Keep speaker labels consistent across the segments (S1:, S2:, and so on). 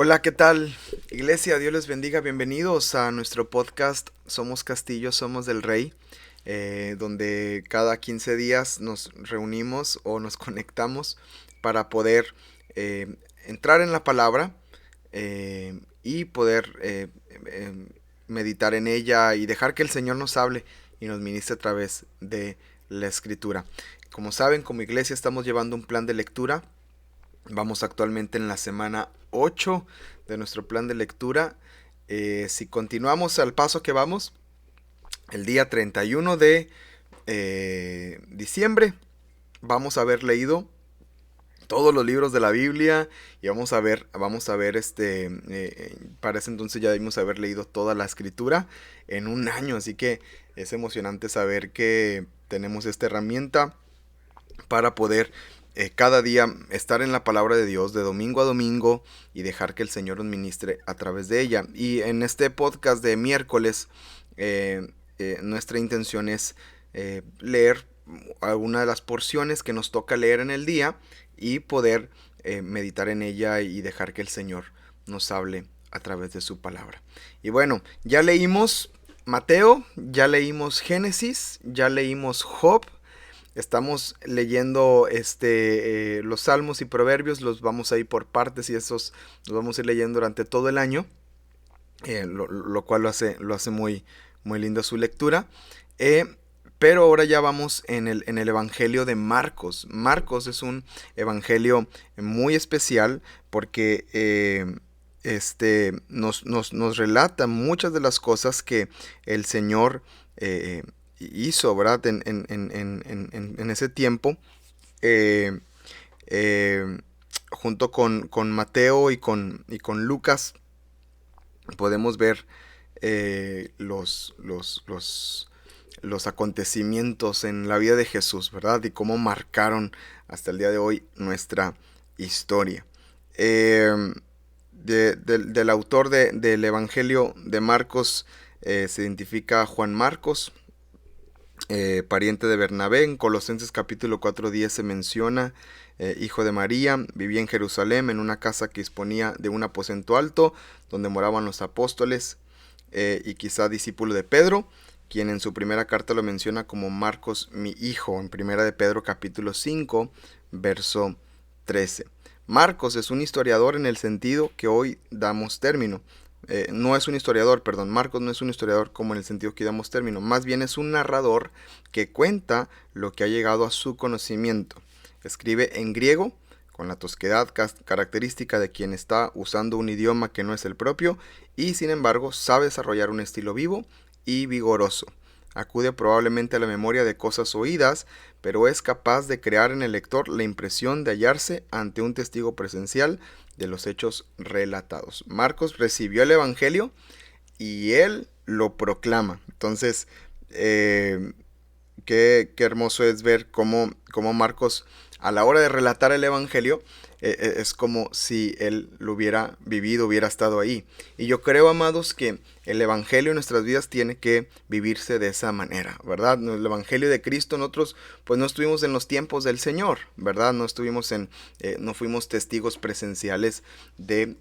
S1: Hola, ¿qué tal? Iglesia, Dios les bendiga. Bienvenidos a nuestro podcast Somos Castillo, Somos del Rey, donde cada 15 días nos reunimos o nos conectamos para poder eh, entrar en la palabra y poder meditar en ella y dejar que el Señor nos hable y nos ministre a través de la escritura. Como saben, como iglesia estamos llevando un plan de lectura. Vamos actualmente en la semana 8 de nuestro plan de lectura. Si continuamos al paso que vamos, el día 31 de diciembre vamos a haber leído todos los libros de la Biblia y vamos a ver para ese entonces ya debimos haber leído toda la escritura en un año, así que es emocionante saber que tenemos esta herramienta para poder cada día estar en la palabra de Dios de domingo a domingo y dejar que el Señor nos ministre a través de ella. Y en este podcast de miércoles, nuestra intención es leer alguna de las porciones que nos toca leer en el día y poder meditar en ella y dejar que el Señor nos hable a través de su palabra. Y bueno, ya leímos Mateo, ya leímos Génesis, ya leímos Job. Estamos leyendo los salmos y proverbios, los vamos a ir por partes y esos los vamos a ir leyendo durante todo el año, lo cual lo hace muy, muy linda su lectura. Pero ahora ya vamos en el Evangelio de Marcos. Marcos es un evangelio muy especial porque nos relata muchas de las cosas que el Señor hizo, ¿verdad? En ese tiempo, eh, eh, junto con Mateo y con Lucas, podemos ver los acontecimientos en la vida de Jesús, ¿verdad? Y cómo marcaron hasta el día de hoy nuestra historia. Del autor del Evangelio de Marcos se identifica Juan Marcos, pariente de Bernabé. En Colosenses capítulo 4:10 se menciona, hijo de María, vivía en Jerusalén en una casa que disponía de un aposento alto donde moraban los apóstoles, y quizá discípulo de Pedro, quien en su primera carta lo menciona como Marcos, mi hijo, en primera de Pedro capítulo 5, verso 13. Marcos es un historiador en el sentido que hoy damos término. No es un historiador, perdón, Marcos no es un historiador como en el sentido que damos término, más bien es un narrador que cuenta lo que ha llegado a su conocimiento. Escribe en griego, con la tosquedad característica de quien está usando un idioma que no es el propio, y sin embargo sabe desarrollar un estilo vivo y vigoroso. Acude probablemente a la memoria de cosas oídas, pero es capaz de crear en el lector la impresión de hallarse ante un testigo presencial de los hechos relatados. Marcos recibió el Evangelio y él lo proclama. Entonces, qué hermoso es ver cómo Marcos, a la hora de relatar el Evangelio, es como si él lo hubiera vivido, hubiera estado ahí. Y yo creo, amados, que el Evangelio en nuestras vidas tiene que vivirse de esa manera, ¿verdad? El Evangelio de Cristo, nosotros pues no estuvimos en los tiempos del Señor, ¿verdad? No fuimos testigos presenciales del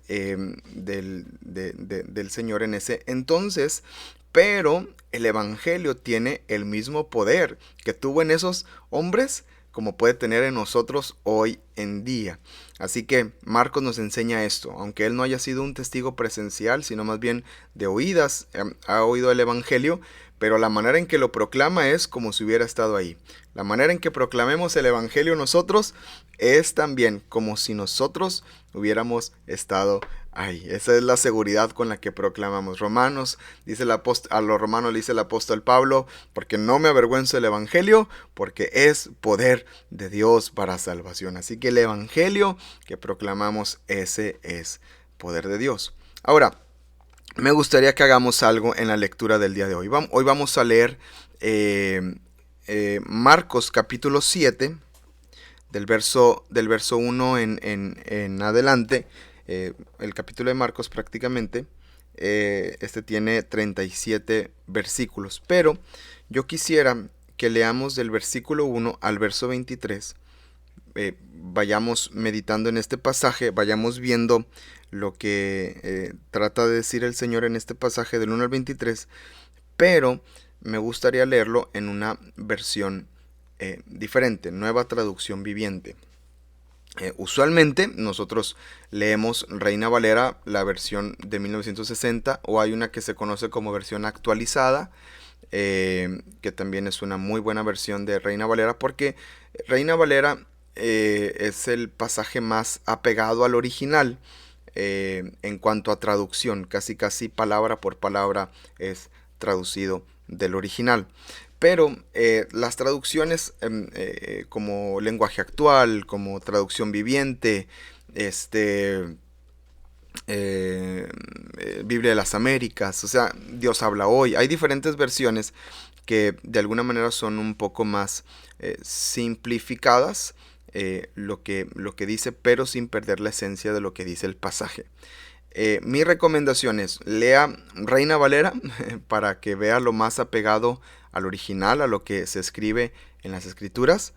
S1: Señor en ese entonces, pero el Evangelio tiene el mismo poder que tuvo en esos hombres como puede tener en nosotros hoy en día. Así que Marcos nos enseña esto, aunque él no haya sido un testigo presencial, sino más bien de oídas, ha oído el Evangelio, pero la manera en que lo proclama es como si hubiera estado ahí. La manera en que proclamemos el Evangelio nosotros es también como si nosotros hubiéramos estado ahí. Esa es la seguridad con la que proclamamos. A los romanos le dice el apóstol Pablo, porque no me avergüenzo del Evangelio, porque es poder de Dios para salvación. Así que el Evangelio que proclamamos, ese es poder de Dios. Ahora, me gustaría que hagamos algo en la lectura del día de hoy. Hoy vamos a leer Marcos capítulo 7, del verso 1 en adelante. El capítulo de Marcos prácticamente, tiene 37 versículos, pero yo quisiera que leamos del versículo 1 al verso 23 vayamos meditando en este pasaje, vayamos viendo lo que trata de decir el Señor en este pasaje del 1 al 23, pero me gustaría leerlo en una versión diferente, nueva traducción viviente. Usualmente nosotros leemos Reina Valera, la versión de 1960, o hay una que se conoce como versión actualizada, que también es una muy buena versión de Reina Valera, porque Reina Valera es el pasaje más apegado al original en cuanto a traducción, casi palabra por palabra es traducido del original. Pero las traducciones como lenguaje actual, como traducción viviente, este, Biblia de las Américas, o sea, Dios habla hoy, hay diferentes versiones que de alguna manera son un poco más simplificadas lo que dice, pero sin perder la esencia de lo que dice el pasaje. Mi recomendación es lea Reina Valera para que vea lo más apegado al original, a lo que se escribe en las escrituras,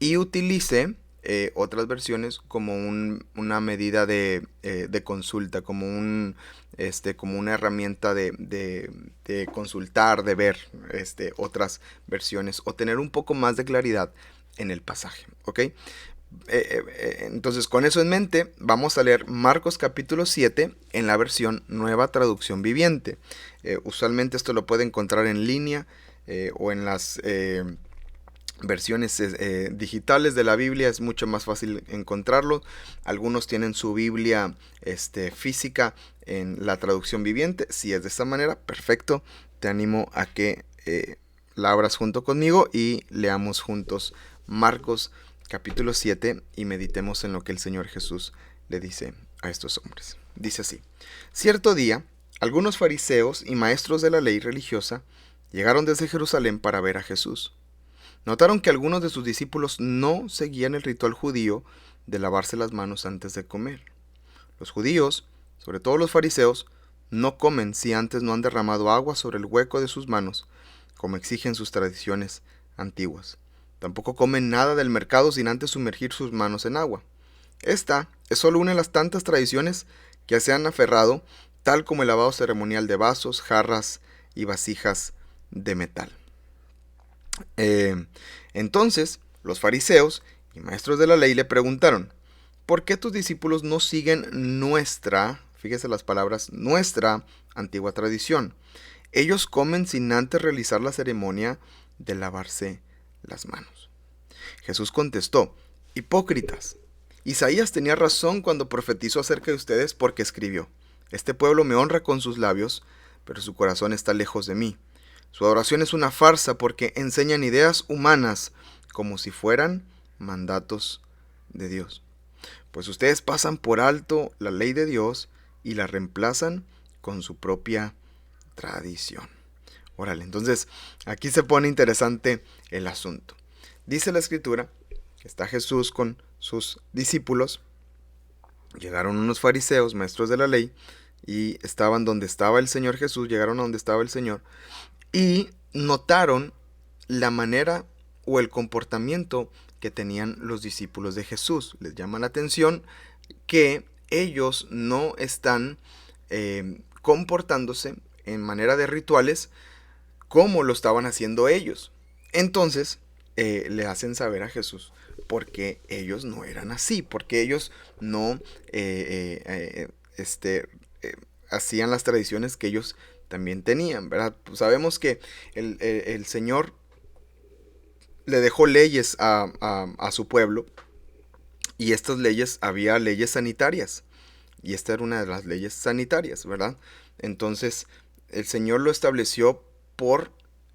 S1: y utilice otras versiones como una medida de consulta, como una herramienta de consultar, de ver otras versiones o tener un poco más de claridad en el pasaje, ¿ok? Entonces, con eso en mente, vamos a leer Marcos capítulo 7 en la versión Nueva Traducción Viviente. Usualmente esto lo puede encontrar en línea o en las versiones digitales de la Biblia, es mucho más fácil encontrarlo. Algunos tienen su Biblia física en la traducción viviente. Si es de esta manera, perfecto. Te animo a que la abras junto conmigo y leamos juntos Marcos capítulo 7 y meditemos en lo que el Señor Jesús le dice a estos hombres. Dice así: cierto día, algunos fariseos y maestros de la ley religiosa llegaron desde Jerusalén para ver a Jesús. Notaron que algunos de sus discípulos no seguían el ritual judío de lavarse las manos antes de comer. Los judíos, sobre todo los fariseos, no comen si antes no han derramado agua sobre el hueco de sus manos, como exigen sus tradiciones antiguas. Tampoco comen nada del mercado sin antes sumergir sus manos en agua. Esta es solo una de las tantas tradiciones que se han aferrado, tal como el lavado ceremonial de vasos, jarras y vasijas de metal. Entonces, los fariseos y maestros de la ley le preguntaron: ¿por qué tus discípulos no siguen fíjese las palabras, nuestra antigua tradición? Ellos comen sin antes realizar la ceremonia de lavarse las manos. Jesús contestó: hipócritas, Isaías tenía razón cuando profetizó acerca de ustedes, porque escribió: este pueblo me honra con sus labios, pero su corazón está lejos de mí. Su adoración es una farsa, porque enseñan ideas humanas como si fueran mandatos de Dios. Pues ustedes pasan por alto la ley de Dios y la reemplazan con su propia tradición. Órale, entonces aquí se pone interesante el asunto. Dice la escritura que está Jesús con sus discípulos. Llegaron unos fariseos, maestros de la ley, y estaban donde estaba el Señor Jesús, llegaron a donde estaba el Señor, y notaron la manera o el comportamiento que tenían los discípulos de Jesús. Les llama la atención que ellos no están comportándose en manera de rituales como lo estaban haciendo ellos. Entonces le hacen saber a Jesús porque ellos no eran así, porque ellos no hacían las tradiciones que ellos también tenían, ¿verdad? Pues sabemos que el Señor le dejó leyes a su pueblo, y estas leyes, había leyes sanitarias, y esta era una de las leyes sanitarias, ¿verdad? Entonces el Señor lo estableció por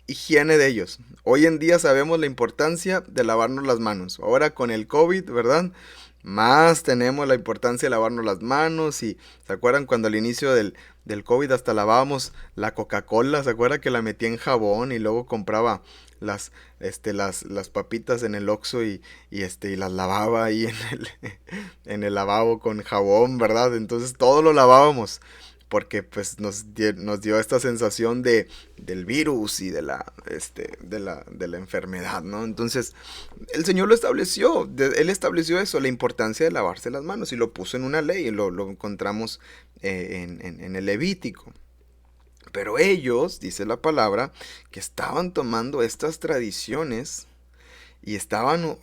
S1: higiene de ellos. Hoy en día sabemos la importancia de lavarnos las manos. Ahora con el COVID, ¿verdad? Más tenemos la importancia de lavarnos las manos. Y ¿se acuerdan cuando al inicio del COVID hasta lavábamos la Coca-Cola? ¿Se acuerdan que la metía en jabón y luego compraba las papitas en el Oxxo y las lavaba ahí en el lavabo con jabón, ¿verdad? Entonces todo lo lavábamos. porque pues nos dio esta sensación del virus y de la enfermedad, ¿no? Entonces, el Señor lo estableció, Él estableció eso, la importancia de lavarse las manos, y lo puso en una ley, y lo encontramos en el Levítico. Pero ellos, dice la palabra, que estaban tomando estas tradiciones y estaban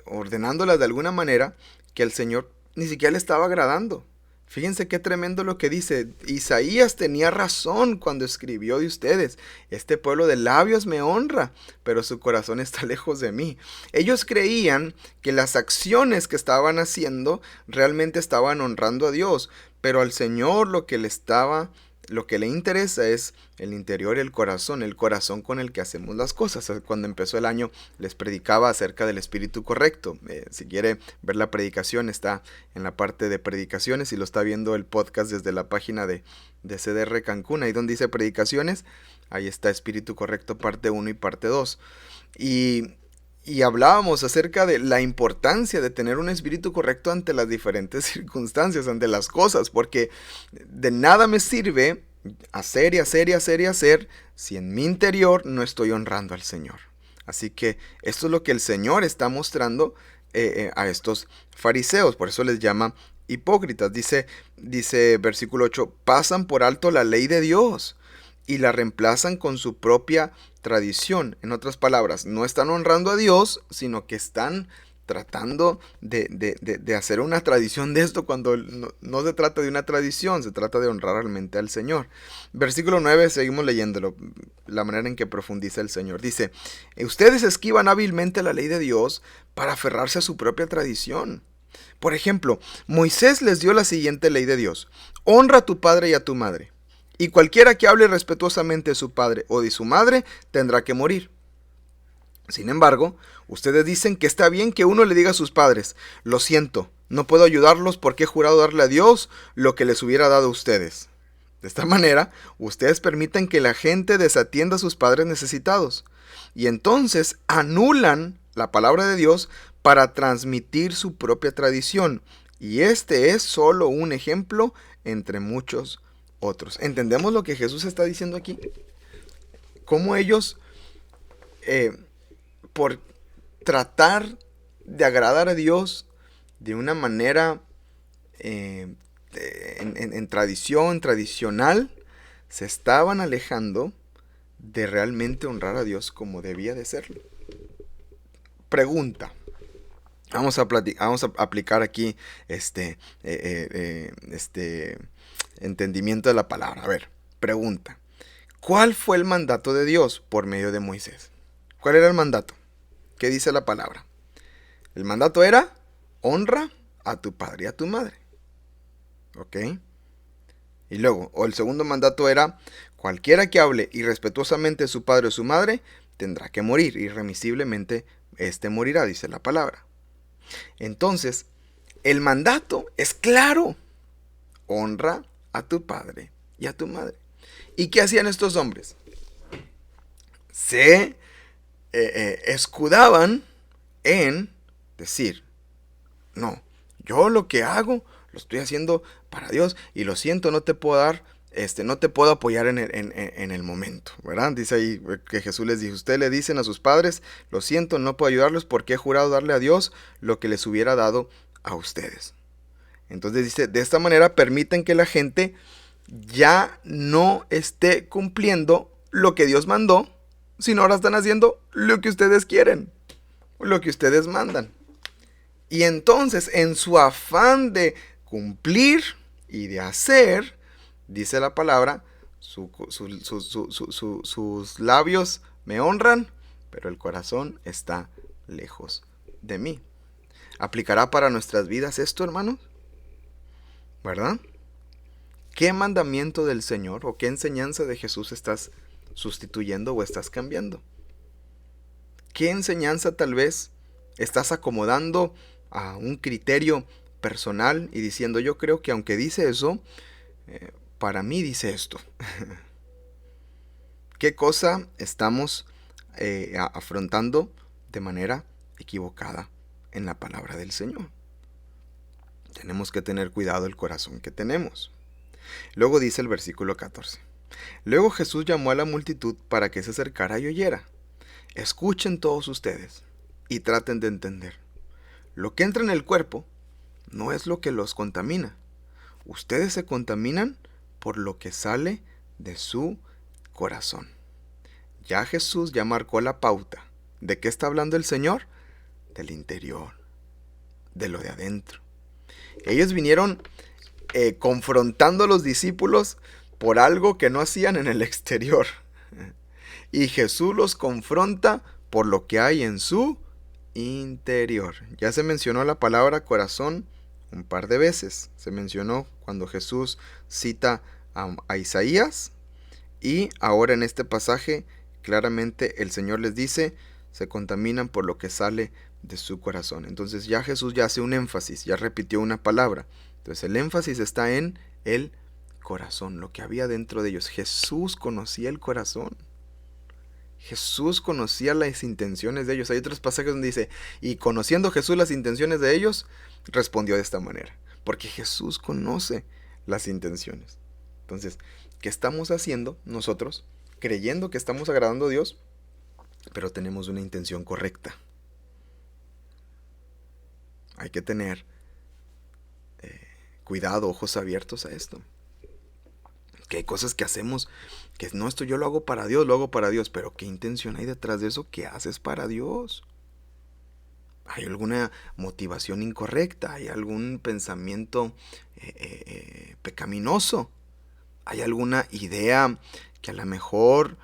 S1: ordenándolas de alguna manera que el Señor ni siquiera le estaba agradando. Fíjense qué tremendo lo que dice. Isaías tenía razón cuando escribió de ustedes. Este pueblo de labios me honra, pero su corazón está lejos de mí. Ellos creían que las acciones que estaban haciendo realmente estaban honrando a Dios, pero al Señor lo que le interesa es el interior y el corazón con el que hacemos las cosas. Cuando empezó el año les predicaba acerca del espíritu correcto. Si quiere ver la predicación, está en la parte de predicaciones, y lo está viendo el podcast desde la página de CDR Cancún, ahí donde dice predicaciones, ahí está espíritu correcto parte 1 y parte 2. Y hablábamos acerca de la importancia de tener un espíritu correcto ante las diferentes circunstancias, ante las cosas, porque de nada me sirve hacer y hacer y hacer y hacer si en mi interior no estoy honrando al Señor. Así que esto es lo que el Señor está mostrando a estos fariseos, por eso les llama hipócritas. Dice versículo 8, pasan por alto la ley de Dios y la reemplazan con su propia tradición. En otras palabras, no están honrando a Dios, sino que están tratando de hacer una tradición de esto, cuando no se trata de una tradición, se trata de honrar realmente al Señor. Versículo 9, seguimos leyéndolo, la manera en que profundiza el Señor. Dice, ustedes esquivan hábilmente la ley de Dios para aferrarse a su propia tradición. Por ejemplo, Moisés les dio la siguiente ley de Dios: honra a tu padre y a tu madre. Y cualquiera que hable respetuosamente de su padre o de su madre tendrá que morir. Sin embargo, ustedes dicen que está bien que uno le diga a sus padres: lo siento, no puedo ayudarlos porque he jurado darle a Dios lo que les hubiera dado a ustedes. De esta manera, ustedes permiten que la gente desatienda a sus padres necesitados, y entonces anulan la palabra de Dios para transmitir su propia tradición. Y este es solo un ejemplo entre muchos otros. ¿Entendemos lo que Jesús está diciendo aquí? Cómo ellos, por tratar de agradar a Dios de una manera en tradicional, se estaban alejando de realmente honrar a Dios como debía de serlo. Pregunta. Vamos a aplicar aquí este entendimiento de la palabra. A ver, pregunta. ¿Cuál fue el mandato de Dios por medio de Moisés? ¿Cuál era el mandato? ¿Qué dice la palabra? El mandato era: honra a tu padre y a tu madre. ¿Ok? Y luego, o el segundo mandato era: cualquiera que hable irrespetuosamente de su padre o su madre tendrá que morir, irremisiblemente morirá, dice la palabra. Entonces, el mandato es claro: honra a tu padre y a tu madre. ¿Y qué hacían estos hombres? Se escudaban en decir: no, yo lo que hago lo estoy haciendo para Dios, y lo siento, no te puedo dar, no te puedo apoyar en el momento, ¿verdad? Dice ahí que Jesús les dijo: ustedes le dicen a sus padres: lo siento, no puedo ayudarlos porque he jurado darle a Dios lo que les hubiera dado a ustedes. Entonces dice, de esta manera permiten que la gente ya no esté cumpliendo lo que Dios mandó, sino ahora están haciendo lo que ustedes quieren, lo que ustedes mandan. Y entonces, en su afán de cumplir y de hacer, dice la palabra, sus labios me honran, pero el corazón está lejos de mí. ¿Aplicará para nuestras vidas esto, hermanos? ¿Verdad? ¿Qué mandamiento del Señor o qué enseñanza de Jesús estás sustituyendo o estás cambiando? ¿Qué enseñanza tal vez estás acomodando a un criterio personal y diciendo: yo creo que aunque dice eso, para mí dice esto? ¿Qué cosa estamos afrontando de manera equivocada en la palabra del Señor? Tenemos que tener cuidado del corazón que tenemos. Luego dice el versículo 14. Luego Jesús llamó a la multitud para que se acercara y oyera. Escuchen todos ustedes y traten de entender. Lo que entra en el cuerpo no es lo que los contamina. Ustedes se contaminan por lo que sale de su corazón. Ya Jesús ya marcó la pauta. ¿De qué está hablando el Señor? Del interior, de lo de adentro. Ellos vinieron confrontando a los discípulos por algo que no hacían en el exterior. Y Jesús los confronta por lo que hay en su interior. Ya se mencionó la palabra corazón un par de veces. Se mencionó cuando Jesús cita a Isaías, y ahora en este pasaje claramente el Señor les dice, se contaminan por lo que sale de su corazón. Entonces ya Jesús ya hace un énfasis, ya repitió una palabra. Entonces el énfasis está en el corazón, lo que había dentro de ellos. Jesús conocía el corazón. Jesús conocía las intenciones de ellos. Hay otros pasajes donde dice, y conociendo Jesús las intenciones de ellos, respondió de esta manera. Porque Jesús conoce las intenciones. Entonces, ¿qué estamos haciendo nosotros? Creyendo que estamos agradando a Dios, pero tenemos una intención correcta. Hay que tener cuidado, ojos abiertos a esto. Que hay cosas que hacemos que no, esto yo lo hago para Dios, pero ¿qué intención hay detrás de eso? ¿Qué haces para Dios? ¿Hay alguna motivación incorrecta? ¿Hay algún pensamiento pecaminoso? ¿Hay alguna idea que a lo mejor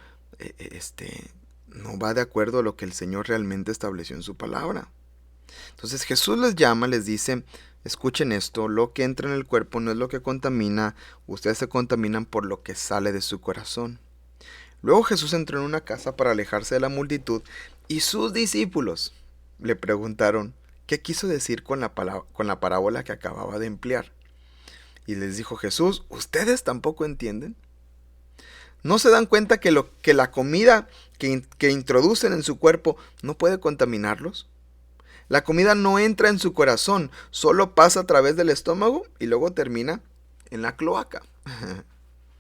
S1: no va de acuerdo a lo que el Señor realmente estableció en su palabra? Entonces Jesús les llama, les dice, escuchen esto, lo que entra en el cuerpo no es lo que contamina, ustedes se contaminan por lo que sale de su corazón. Luego Jesús entró en una casa para alejarse de la multitud, y sus discípulos le preguntaron qué quiso decir con la parábola que acababa de emplear. Y les dijo Jesús, ¿ustedes tampoco entienden? ¿No se dan cuenta que la comida que introducen en su cuerpo no puede contaminarlos? La comida no entra en su corazón, solo pasa a través del estómago y luego termina en la cloaca,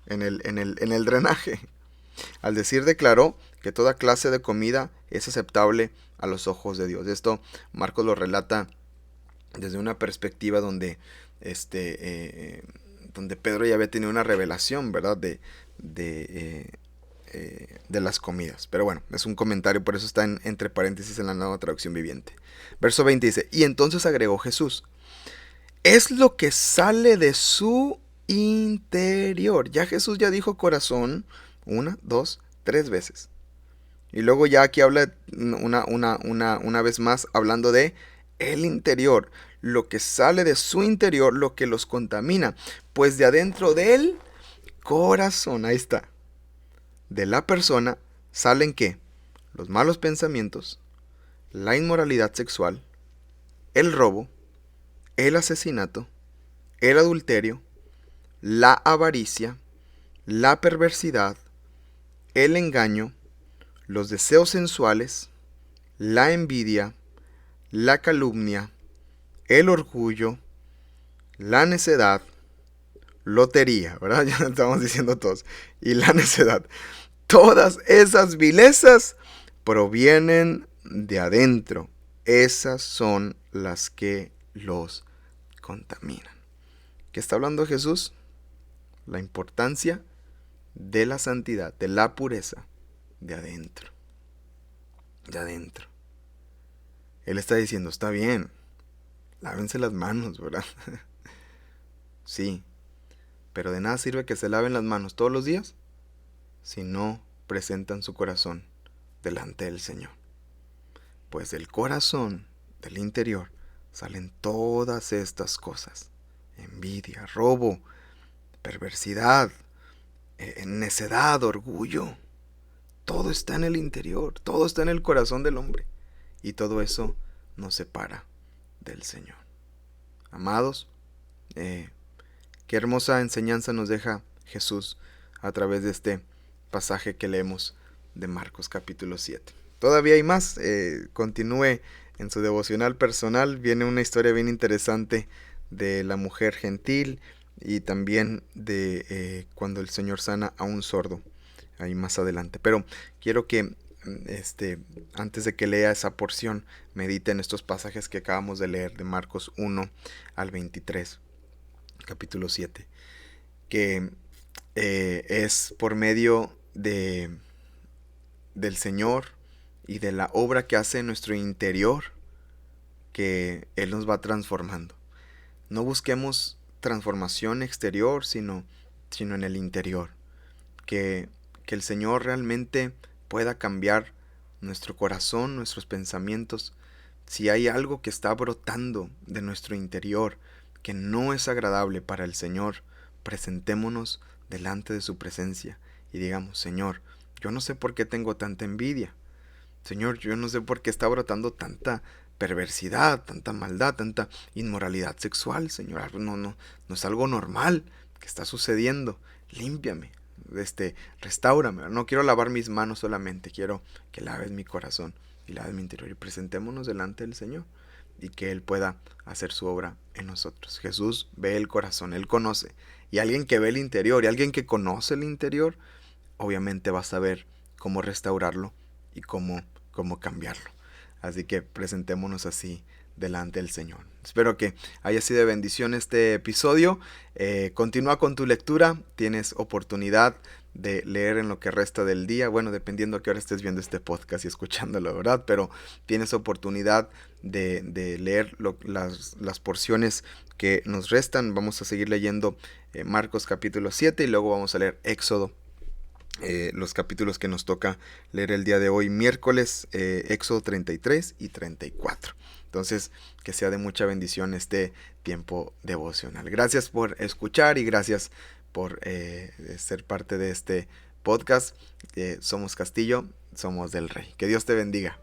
S1: en el drenaje. Al decir, declaró que toda clase de comida es aceptable a los ojos de Dios. Esto Marcos lo relata desde una perspectiva donde Pedro ya había tenido una revelación, ¿verdad? De las comidas. Pero bueno, es un comentario, por eso está entre paréntesis en la Nueva Traducción Viviente. Verso 20 dice, y entonces agregó Jesús, es lo que sale de su interior. Ya Jesús ya dijo corazón 1, 2, 3 veces. Y luego ya aquí habla una vez más hablando de el interior, lo que sale de su interior, lo que los contamina, pues de adentro del corazón, ahí está, de la persona salen ¿qué? Los malos pensamientos, la inmoralidad sexual, el robo, el asesinato, el adulterio, la avaricia, la perversidad, el engaño, los deseos sensuales, la envidia, la calumnia, el orgullo, la necedad, lotería, ¿verdad? Ya estamos diciendo todos, y la necedad. Todas esas vilezas provienen de adentro. Esas son las que los contaminan. ¿Qué está hablando Jesús? La importancia de la santidad, de la pureza, de adentro. De adentro. Él está diciendo, está bien, lávense las manos, ¿verdad? Sí, pero de nada sirve que se laven las manos todos los días si no presentan su corazón delante del Señor. Pues del corazón, del interior, salen todas estas cosas. Envidia, robo, perversidad, necedad, orgullo. Todo está en el interior, todo está en el corazón del hombre. Y todo eso nos separa del Señor. Amados, qué hermosa enseñanza nos deja Jesús a través de este pasaje que leemos de Marcos capítulo 7. Todavía hay más, continúe en su devocional personal, viene una historia bien interesante de la mujer gentil y también de cuando el Señor sana a un sordo, ahí más adelante. Pero quiero que antes de que lea esa porción, medite en estos pasajes que acabamos de leer de Marcos 1 al 23, capítulo 7, que es por medio del Señor y de la obra que hace en nuestro interior que Él nos va transformando. No busquemos transformación exterior, sino en el interior. Que, que el Señor realmente pueda cambiar nuestro corazón, nuestros pensamientos. Si hay algo que está brotando de nuestro interior que no es agradable para el Señor, presentémonos delante de su presencia y digamos: Señor, yo no sé por qué tengo tanta envidia. Señor, yo no sé por qué está brotando tanta perversidad, tanta maldad, tanta inmoralidad sexual, Señor. No es algo normal que está sucediendo. Límpiame, restáurame. No quiero lavar mis manos solamente, quiero que laves mi corazón y laves mi interior. Y presentémonos delante del Señor y que Él pueda hacer su obra en nosotros. Jesús ve el corazón, Él conoce. Y alguien que ve el interior y alguien que conoce el interior, obviamente va a saber cómo restaurarlo y cómo cambiarlo. Así que presentémonos así delante del Señor. Espero que haya sido de bendición este episodio. Continúa con tu lectura. Tienes oportunidad de leer en lo que resta del día. Bueno, dependiendo a qué hora estés viendo este podcast y escuchándolo, ¿verdad? Pero tienes oportunidad de leer las porciones que nos restan. Vamos a seguir leyendo Marcos capítulo 7 y luego vamos a leer Éxodo. Los capítulos que nos toca leer el día de hoy, miércoles, Éxodo 33 y 34. Entonces, que sea de mucha bendición este tiempo devocional. Gracias por escuchar y gracias por ser parte de este podcast. Somos Castillo, somos del Rey. Que Dios te bendiga.